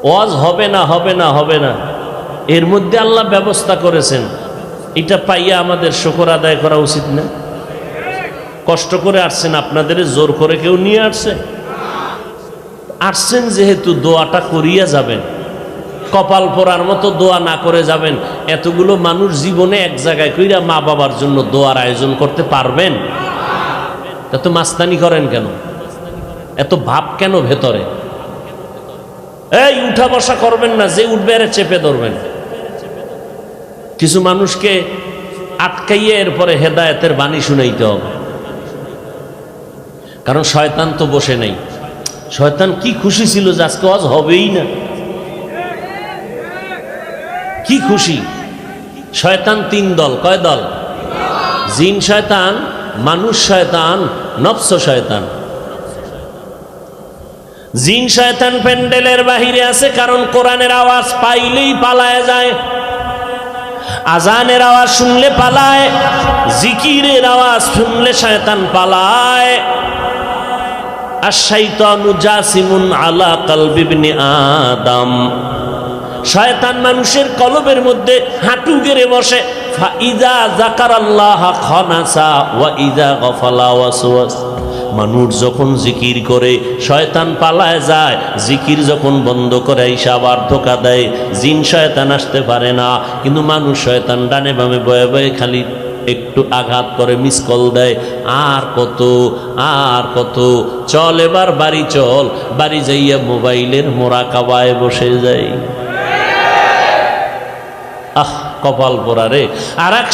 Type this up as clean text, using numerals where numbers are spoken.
ওয়াজ হবে না হবে না হবে না, এর মধ্যে আল্লাহ ব্যবস্থা করেছেন। এটা পাইয়া আমাদের শুকর আদায় করা উচিত না? কষ্ট করে আসছেন, আপনাদের জোর করে কেউ নিয়ে আসছেন যেহেতু দোয়াটা করিয়া যাবেন। কপাল পোড়ার মতো দোয়া না করে যাবেন। এতগুলো মানুষ জীবনে এক জায়গায় কইরা মা বাবার জন্য দোয়ার আয়োজন করতে পারবেন? এত মাস্তানি করেন কেন? এত ভাব কেন ভেতরে? এই উঠা বসা করবেন না, যে উঠবে আরে চেপে ধরবেন। কিছু মানুষকে আটকাইয়ে এরপরে হেদায়েতের বাণী শুনাইতে হবে। কারণ শয়তান তো বসে নেই। শয়তান কি খুশি ছিল যে আজকে ওয়াজ হবেই না, কি খুশি। শয়তান তিন দল। কয় দল? জিন শয়তান, মানুষ শয়তান, নফস শয়তান। জিন শয়তান প্যান্ডেলের বাহিরে আছে, কারণ কোরআনের আওয়াজ পাইলেই পালায় যায়, আজানের আওয়াজ শুনলে পালায়, জিকিরের আওয়াজ শুনলে শয়তান পালায়। আশ-শাইতানু জাসিমুন আলা কলবি ইবনে আদম। শয়তান মানুষের কলবের মধ্যে হাঁটু গেড়ে বসে। ফাইজা যাকারাল্লাহ খানাসা ওয়া ইজা গফালা ওয়াসওয়াস। মানুষ যখন জিকির করে শয়তান পালায় যায়, জিকির যখন বন্ধ করে আইসা আবার ধোঁকা দেয়। জিন শয়তান আসতে পারে না, কিন্তু মানুষ শয়তান ডানে বামে বয়ে বয়ে খালি একটু আঘাত করে, মিস কল দেয়। আর কত আর কত, চল এবার বাড়ি চল। বাড়ি যাইয়া মোবাইলের মোরাকাবায় বসে যাই। আহ, কপাল পোড়া রে। আর এক